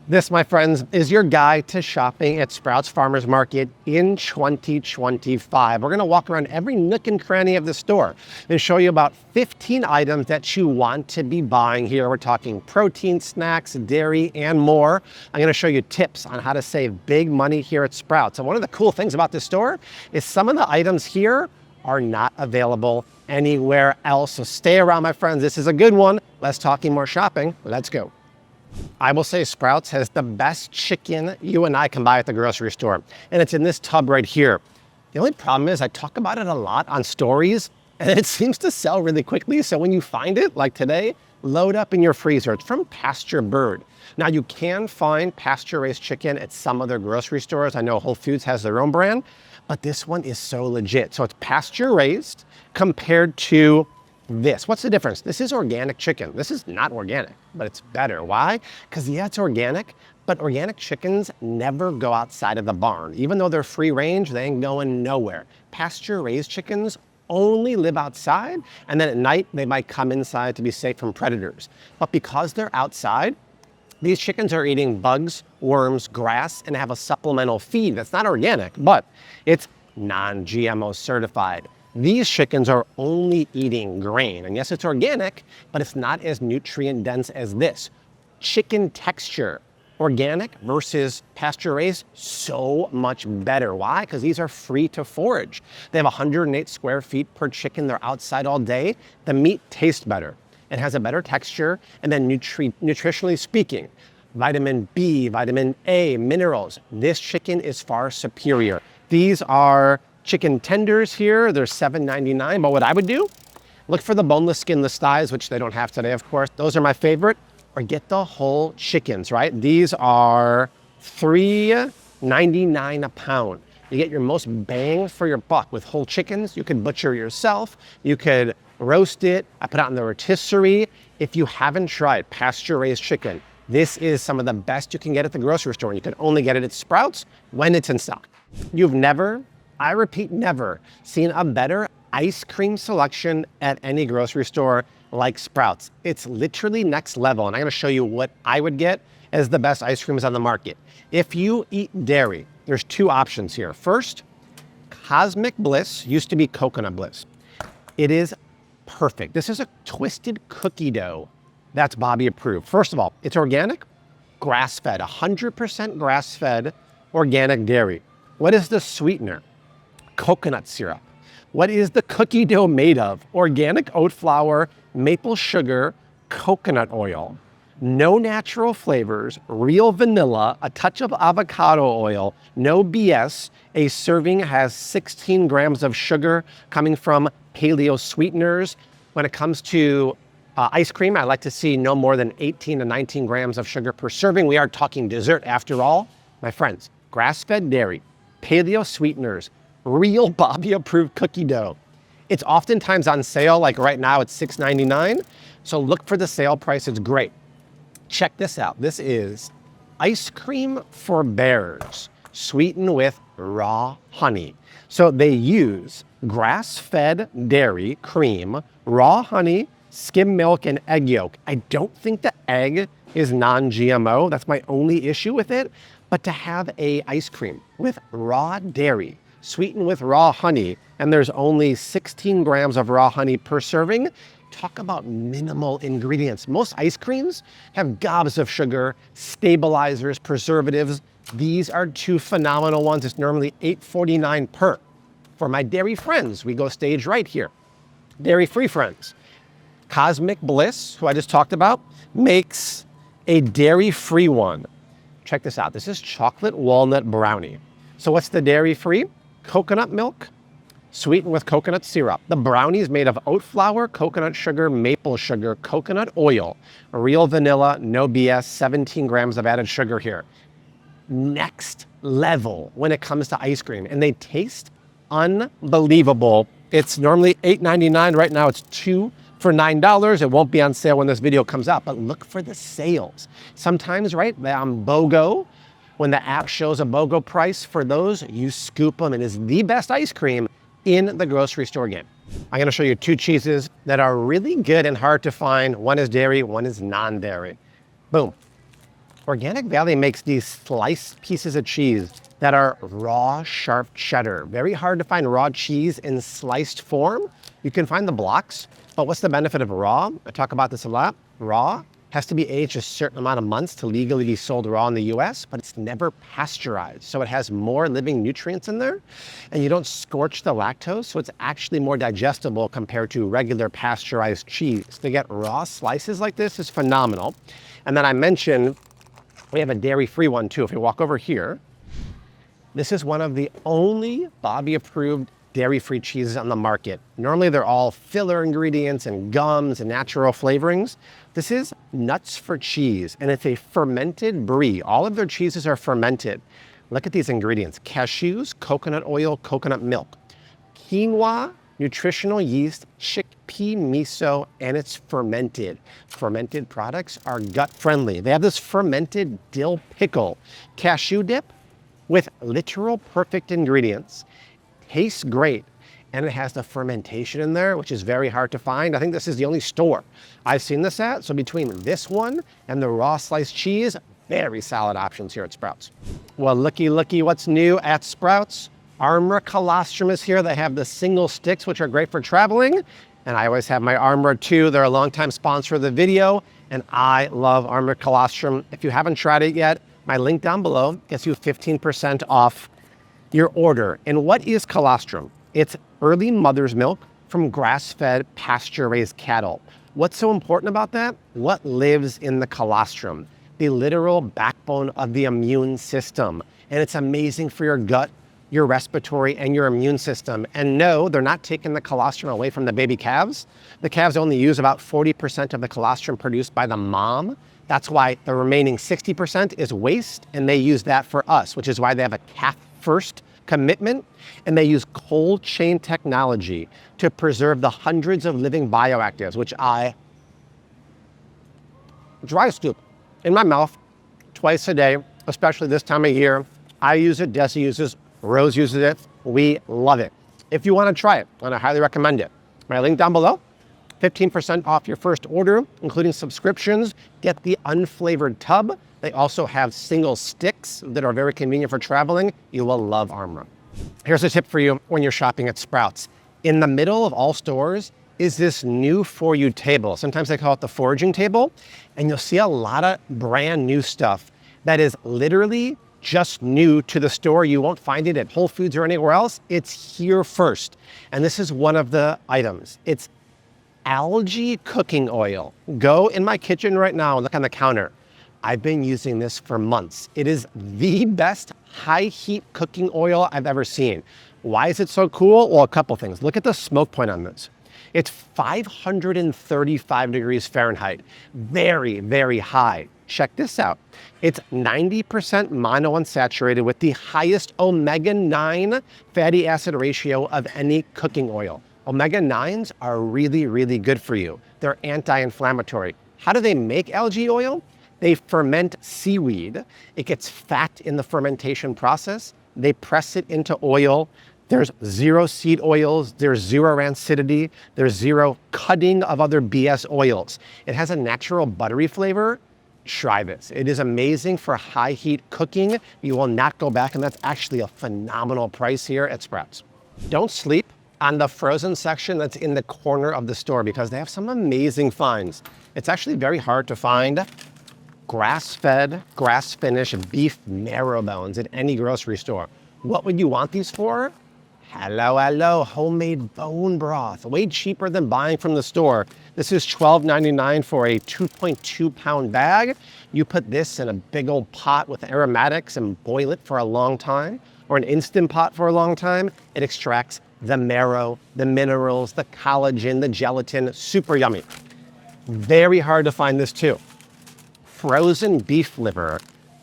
This, my friends, is your guide to shopping at Sprouts Farmers Market in 2025. We're gonna walk around every nook and cranny of the store and show you about 15 items that you want to be buying here. We're talking protein, snacks, dairy, and more. I'm gonna show you tips on how to save big money here at Sprouts. And one of the cool things about this store is some of the items here are not available anywhere else. So stay around, my friends. This is a good one. Less talking, more shopping. Let's go. I will say Sprouts has the best chicken you and I can buy at the grocery store. And it's in this tub right here. The only problem is I talk about it a lot on stories and it seems to sell really quickly. So when you find it, like today, load up in your freezer. It's from Pasture Bird. Now you can find pasture-raised chicken at some other grocery stores. I know Whole Foods has their own brand, but this one is so legit. So it's pasture-raised compared to this. What's the difference? This is organic chicken. This is not organic, but it's better. Why? Because yeah, it's organic, but organic chickens never go outside of the barn. Even though they're free range, they ain't going nowhere. Pasture-raised chickens only live outside, and then at night they might come inside to be safe from predators. But because they're outside, these chickens are eating bugs, worms, grass, and have a supplemental feed that's not organic, but it's non-GMO certified. These chickens are only eating grain. And yes, it's organic, but it's not as nutrient dense as this. Chicken texture, organic versus pasture-raised, so much better. Why? Because these are free to forage. They have 108 square feet per chicken. They're outside all day. The meat tastes better. It has a better texture, and then nutritionally speaking, vitamin B, vitamin A, minerals. This chicken is far superior. These are chicken tenders here. They're $7.99, but what I would do, look for the boneless, skinless thighs, which they don't have today, of course. Those are my favorite, or get the whole chickens, right? These are $3.99 a pound. You get your most bang for your buck with whole chickens. You could butcher yourself. You could roast it. I put it on the rotisserie. If you haven't tried pasture-raised chicken, this is some of the best you can get at the grocery store. You can only get it at Sprouts when it's in stock. You've never, I repeat, never seen a better ice cream selection at any grocery store like Sprouts. It's literally next level, and I'm gonna show you what I would get as the best ice creams on the market. If you eat dairy, there's two options here. First, Cosmic Bliss, used to be Coconut Bliss. It is perfect. This is a twisted cookie dough that's Bobby approved. First of all, it's organic, grass-fed, 100% grass-fed organic dairy. What is the sweetener? Coconut syrup. What is the cookie dough made of? Organic oat flour, maple sugar, coconut oil. No natural flavors, real vanilla, a touch of avocado oil, no BS. A serving has 16 grams of sugar coming from paleo sweeteners. When it comes to ice cream, I like to see no more than 18 to 19 grams of sugar per serving. We are talking dessert after all. My friends, grass-fed dairy, paleo sweeteners, real Bobby approved cookie dough. It's oftentimes on sale, like right now it's $6.99. So look for the sale price, it's great. Check this out. This is ice cream for bears, sweetened with raw honey. So they use grass-fed dairy, cream, raw honey, skim milk, and egg yolk. I don't think the egg is non-GMO. That's my only issue with it. But to have a ice cream with raw dairy, sweetened with raw honey, and there's only 16 grams of raw honey per serving, talk about minimal ingredients. Most ice creams have gobs of sugar, stabilizers, preservatives. These are two phenomenal ones. It's normally $8.49 per. For my dairy friends, we go stage right here. Dairy-free friends. Cosmic Bliss, who I just talked about, makes a dairy-free one. Check this out. This is chocolate walnut brownie. So what's the dairy-free? Coconut milk, sweetened with coconut syrup. The brownie is made of oat flour, coconut sugar, maple sugar, coconut oil, real vanilla, no BS, 17 grams of added sugar here. Next level when it comes to ice cream, and they taste unbelievable. It's normally $8.99. Right now it's $2 for $9. It won't be on sale when this video comes out, but look for the sales. Sometimes, right, on BOGO, when the app shows a BOGO price for those, you scoop them. It is the best ice cream in the grocery store game. I'm gonna show you two cheeses that are really good and hard to find. One is dairy, one is non-dairy. Boom. Organic Valley makes these sliced pieces of cheese that are raw, sharp cheddar. Very hard to find raw cheese in sliced form. You can find the blocks, but what's the benefit of raw? I talk about this a lot. Raw has to be aged a certain amount of months to legally be sold raw in the US, but it's never pasteurized. So it has more living nutrients in there, and you don't scorch the lactose, so it's actually more digestible compared to regular pasteurized cheese. To get raw slices like this is phenomenal. And then I mentioned we have a dairy-free one too. If you walk over here, this is one of the only Bobby-approved dairy-free cheeses on the market. Normally they're all filler ingredients and gums and natural flavorings. This is Nuts for Cheese, and it's a fermented brie. All of their cheeses are fermented. Look at these ingredients: cashews, coconut oil, coconut milk, quinoa, nutritional yeast, chickpea miso, and it's fermented. Fermented products are gut friendly. They have this fermented dill pickle, cashew dip with literal perfect ingredients. Tastes great, and it has the fermentation in there, which is very hard to find. I think this is the only store I've seen this at. So between this one and the raw sliced cheese, very solid options here at Sprouts. Well, looky what's new at Sprouts. Armor Colostrum is here. They have the single sticks, which are great for traveling. And I always have my Armor too. They're a longtime sponsor of the video, and I love Armor Colostrum. If you haven't tried it yet, my link down below gets you 15% off your order. And what is colostrum? It's early mother's milk from grass-fed, pasture-raised cattle. What's so important about that? What lives in the colostrum? The literal backbone of the immune system. And it's amazing for your gut, your respiratory, and your immune system. And no, they're not taking the colostrum away from the baby calves. The calves only use about 40% of the colostrum produced by the mom. That's why the remaining 60% is waste, and they use that for us, which is why they have a calf first commitment, and they use cold chain technology to preserve the hundreds of living bioactives, which I dry scoop in my mouth twice a day, especially this time of year. I use it, Desi uses, Rose uses it. We love it. If you want to try it, and I highly recommend it, my link down below, 15% off your first order, including subscriptions. Get the unflavored tub. They also have single sticks that are very convenient for traveling. You will love Armor. Here's a tip for you when you're shopping at Sprouts. In the middle of all stores is this new For You table. Sometimes they call it the foraging table. And you'll see a lot of brand new stuff that is literally just new to the store. You won't find it at Whole Foods or anywhere else. It's here first. And this is one of the items. It's Algae Cooking Oil. Go in my kitchen right now and look on the counter. I've been using this for months. It is the best high heat cooking oil I've ever seen. Why is it so cool? Well, a couple things. Look at the smoke point on this. It's 535 degrees Fahrenheit. Very, very high. Check this out. It's 90% monounsaturated with the highest omega-9 fatty acid ratio of any cooking oil. Omega-9s are really, really good for you. They're anti-inflammatory. How do they make algae oil? They ferment seaweed. It gets fat in the fermentation process. They press it into oil. There's zero seed oils. There's zero rancidity. There's zero cutting of other BS oils. It has a natural buttery flavor. Try this. It is amazing for high heat cooking. You will not go back, and that's actually a phenomenal price here at Sprouts. Don't sleep on the frozen section that's in the corner of the store because they have some amazing finds. It's actually very hard to find grass-fed, grass-finished beef marrow bones at any grocery store. What would you want these for? Hello, homemade bone broth. Way cheaper than buying from the store. This is $12.99 for a 2.2 pound bag. You put this in a big old pot with aromatics and boil it for a long time, or an Instant Pot for a long time. It extracts the marrow, the minerals, the collagen, the gelatin. Super yummy. Very hard to find this too. Frozen beef liver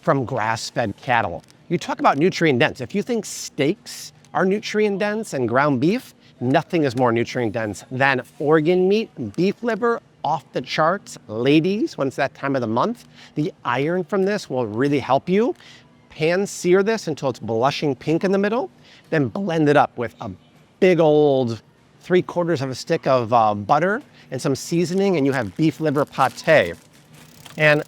from grass-fed cattle. You talk about nutrient dense. If you think steaks are nutrient dense and ground beef, nothing is more nutrient dense than organ meat, beef liver, off the charts. Ladies, when it's that time of the month, the iron from this will really help you. Pan sear this until it's blushing pink in the middle, then blend it up with a big old 3/4 of a stick of butter and some seasoning, and you have beef liver pate. And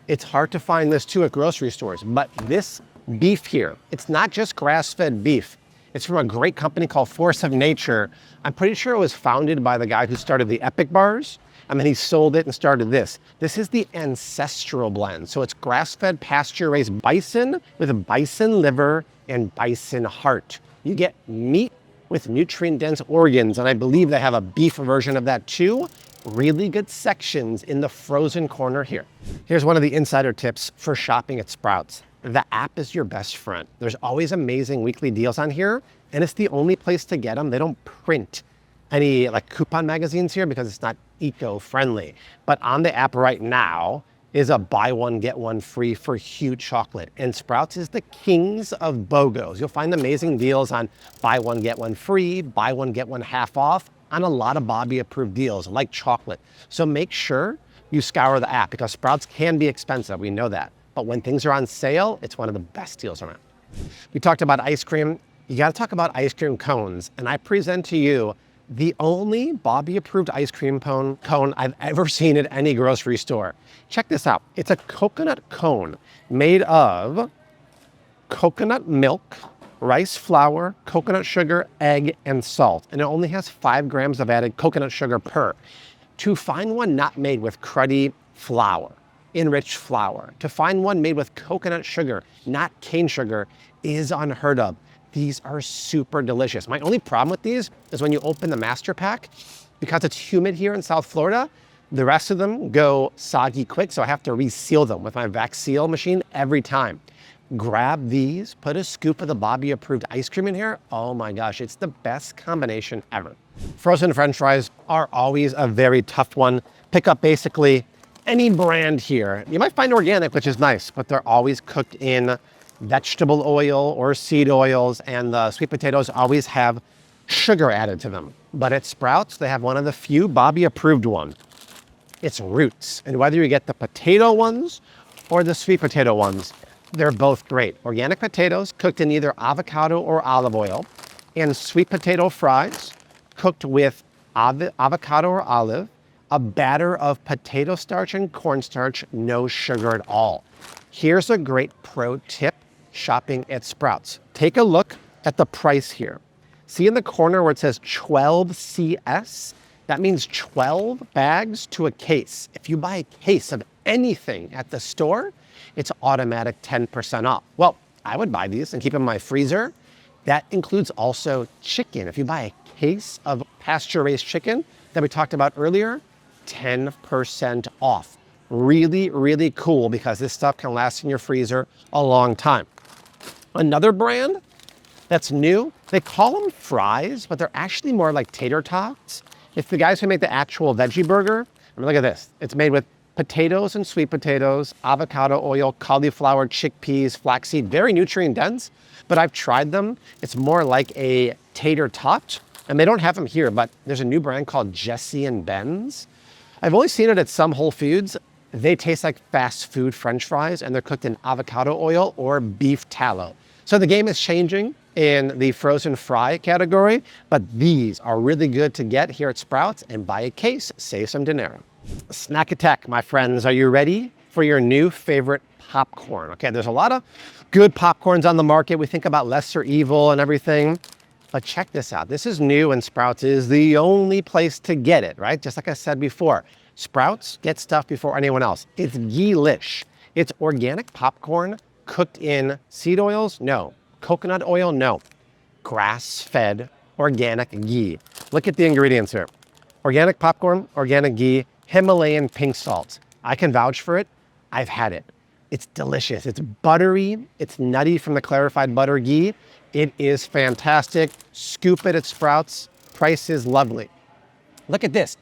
It's hard to find this too at grocery stores, but this beef here, it's not just grass-fed beef. It's from a great company called Force of Nature. I'm pretty sure it was founded by the guy who started the Epic bars, and then he sold it and started this. This is the ancestral blend. So it's grass-fed pasture-raised bison with bison liver and bison heart. You get meat with nutrient-dense organs, and I believe they have a beef version of that too. Really good sections in the frozen corner here. Here's one of the insider tips for shopping at Sprouts. The app is your best friend. There's always amazing weekly deals on here, and it's the only place to get them. They don't print any like coupon magazines here because it's not eco-friendly. But on the app right now is a buy one, get one free for huge chocolate. And Sprouts is the kings of BOGOs. You'll find amazing deals on buy one, get one free, buy one, get one half off on a lot of Bobby approved deals like chocolate. So make sure you scour the app because Sprouts can be expensive, we know that. But when things are on sale, it's one of the best deals around. We talked about ice cream. You gotta talk about ice cream cones. And I present to you the only Bobby approved ice cream cone I've ever seen at any grocery store. Check this out. It's a coconut cone made of coconut milk, rice flour, coconut sugar, egg, and salt. And it only has 5 grams of added coconut sugar per. To find one not made with cruddy flour, enriched flour, to find one made with coconut sugar, not cane sugar, is unheard of. These are super delicious. My only problem with these is when you open the master pack, because it's humid here in South Florida, the rest of them go soggy quick, so I have to reseal them with my vac seal machine every time. Grab these, put a scoop of the Bobby approved ice cream in here. Oh my gosh, it's the best combination ever. Frozen French fries are always a very tough one. Pick up basically any brand here. You might find organic, which is nice, but they're always cooked in vegetable oil or seed oils, and the sweet potatoes always have sugar added to them. But at Sprouts, they have one of the few Bobby approved ones. It's Roots, and whether you get the potato ones or the sweet potato ones, they're both great. Organic potatoes cooked in either avocado or olive oil, and sweet potato fries cooked with avocado or olive, a batter of potato starch and cornstarch, no sugar at all. Here's a great pro tip shopping at Sprouts. Take a look at the price here. See in the corner where it says 12 CS? That means 12 bags to a case. If you buy a case of anything at the store, it's automatic 10% off. Well, I would buy these and keep them in my freezer. That includes also chicken. If you buy a case of pasture-raised chicken that we talked about earlier, 10% off. Really, really cool because this stuff can last in your freezer a long time. Another brand that's new, they call them fries, but they're actually more like tater tots. It's the guys who make the actual veggie burger. I mean, look at this. It's made with potatoes and sweet potatoes, avocado oil, cauliflower, chickpeas, flaxseed, very nutrient dense, but I've tried them. It's more like a tater tot, and they don't have them here, but there's a new brand called Jesse and Ben's. I've only seen it at some Whole Foods. They taste like fast food French fries, and they're cooked in avocado oil or beef tallow. So the game is changing in the frozen fry category, but these are really good to get here at Sprouts, and buy a case, save some dinero. Snack attack, my friends. Are you ready for your new favorite popcorn? Okay, there's a lot of good popcorns on the market. We think about lesser evil and everything, but check this out. This is new, and Sprouts is the only place to get it, right? Just like I said before, Sprouts get stuff before anyone else. It's ghee-lish. It's organic popcorn cooked in seed oils? No. Coconut oil? No. Grass-fed organic ghee. Look at the ingredients here. Organic popcorn, organic ghee, Himalayan pink salt. I can vouch for it. I've had it. It's delicious. It's buttery. It's nutty from the clarified butter ghee. It is fantastic. Scoop it at Sprouts. Price is lovely. Look at this.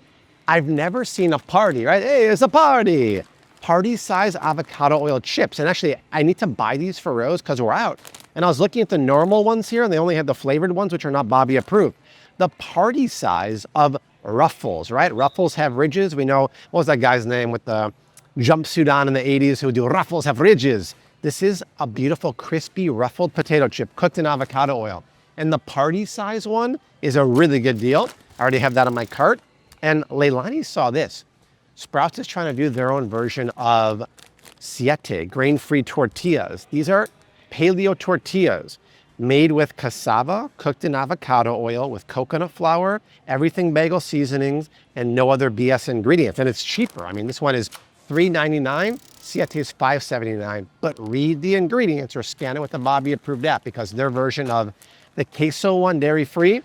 I've never seen a party, right? Hey, it's a party. Party-size avocado oil chips. And actually, I need to buy these for Rose because we're out. And I was looking at the normal ones here, and they only have the flavored ones, which are not Bobby approved. The party size of Ruffles, right? Ruffles have ridges. We know, what was that guy's name with the jumpsuit on in the 80s who would do Ruffles have ridges? This is a beautiful, crispy, ruffled potato chip cooked in avocado oil. And the party size one is a really good deal. I already have that on my cart. And Leilani saw this. Sprouts is trying to do their own version of Siete, grain-free tortillas. These are paleo tortillas made with cassava, cooked in avocado oil with coconut flour, everything bagel seasonings, and no other BS ingredients. And it's cheaper. I mean, this one is $3.99. Siete is $5.79. But read the ingredients or scan it with the Bobby approved app, because their version of the queso one, dairy-free,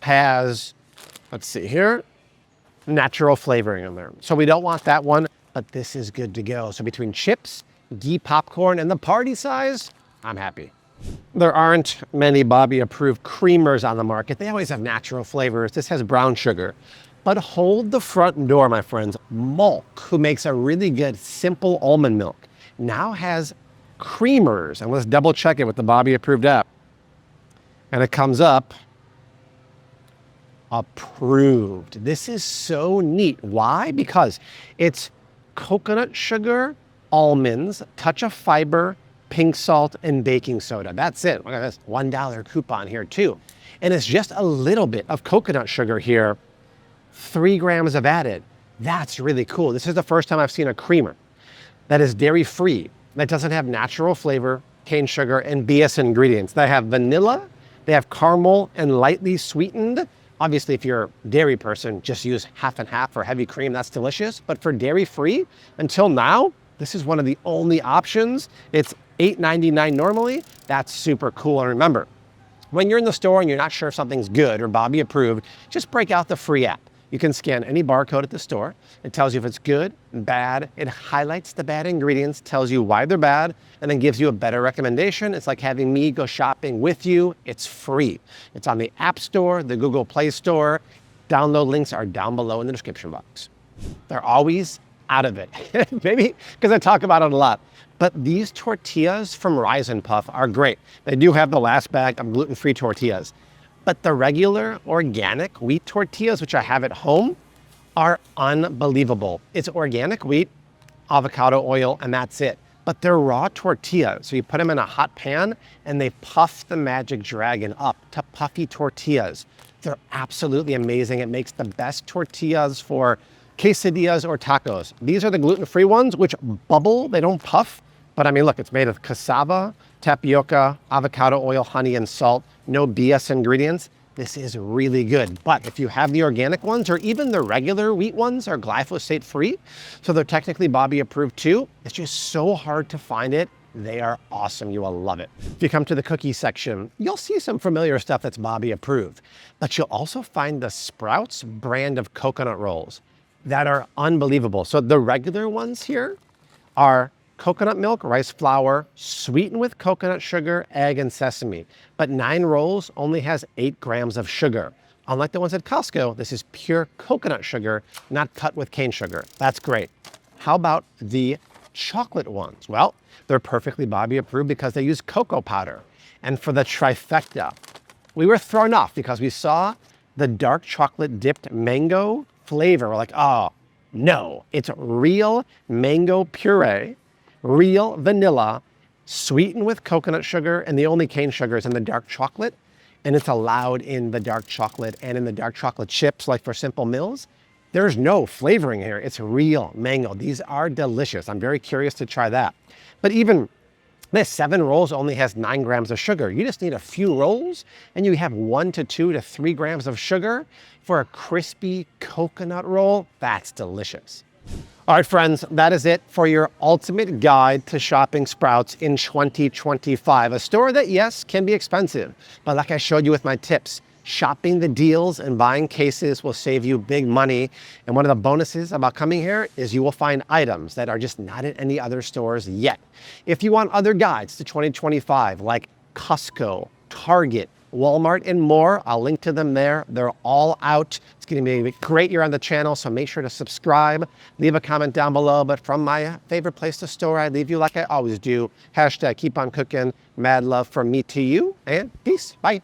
has, let's see here, natural flavoring in there. So we don't want that one, but this is good to go. So between chips, ghee popcorn, and the party size, I'm happy. There aren't many Bobby approved creamers on the market. They always have natural flavors. This has brown sugar. But hold the front door, my friends. Mulk, who makes a really good simple almond milk, now has creamers. And let's double check it with the Bobby approved app. And it comes up approved. This is so neat. Why? Because it's coconut sugar, almonds, touch of fiber, pink salt, and baking soda. That's it. Look at this $1 coupon here too. And it's just a little bit of coconut sugar here, 3 grams of added. That's really cool. This is the first time I've seen a creamer that is dairy-free, that doesn't have natural flavor, cane sugar, and BS ingredients. They have vanilla, they have caramel, and lightly sweetened. Obviously, if you're a dairy person, just use half and half for heavy cream. That's delicious. But for dairy-free, until now, this is one of the only options. It's $8.99 normally. That's super cool. And remember, when you're in the store and you're not sure if something's good or Bobby approved, just break out the free app. You can scan any barcode at the store. It tells you if it's good and bad. It highlights the bad ingredients, tells you why they're bad, and then gives you a better recommendation. It's like having me go shopping with you. It's free. It's on the App Store, the Google Play Store. Download links are down below in the description box. They're always out of it. Maybe because I talk about it a lot. But these tortillas from Rise and Puff are great. They do have the last bag of gluten-free tortillas. But the regular organic wheat tortillas, which I have at home, are unbelievable. It's organic wheat, avocado oil, and that's it. But they're raw tortillas. So you put them in a hot pan and they puff the Magic Dragon up to puffy tortillas. They're absolutely amazing. It makes the best tortillas for quesadillas or tacos. These are the gluten-free ones, which bubble, they don't puff. But I mean, look, it's made of cassava, tapioca, avocado oil, honey, and salt. No BS ingredients. This is really good. But if you have the organic ones, or even the regular wheat ones, are glyphosate free, so they're technically Bobby approved too. It's just so hard to find it. They are awesome. You will love it. If you come to the cookie section, you'll see some familiar stuff that's Bobby approved, but you'll also find the Sprouts brand of coconut rolls that are unbelievable. So the regular ones here are coconut milk, rice flour, sweetened with coconut sugar, egg, and sesame. But 9 rolls only has 8 grams of sugar. Unlike the ones at Costco, this is pure coconut sugar, not cut with cane sugar. That's great. How about the chocolate ones? Well, they're perfectly Bobby approved because they use cocoa powder. And for the trifecta, we were thrown off because we saw the dark chocolate dipped mango flavor. We're like, oh, no, it's real mango puree, real vanilla, sweetened with coconut sugar, and the only cane sugar is in the dark chocolate. And it's allowed in the dark chocolate and in the dark chocolate chips, like for Simple Mills. There's no flavoring here. It's real mango. These are delicious. I'm very curious to try that. But even this 7 rolls only has 9 grams of sugar. You just need a few rolls and you have 1 to 2 to 3 grams of sugar for a crispy coconut roll. That's delicious. All right, friends, that is it for your ultimate guide to shopping Sprouts in 2025. A store that, yes, can be expensive, but like I showed you with my tips, shopping the deals and buying cases will save you big money. And one of the bonuses about coming here is you will find items that are just not at any other stores yet. If you want other guides to 2025, like Costco, Target, Walmart, and more, I'll link to them there. They're all out. It's going to be a great year on the channel, so make sure to subscribe, leave a comment down below. But from my favorite place to store, I leave you like I always do. # keep on cooking. Mad love from me to you, and peace. Bye.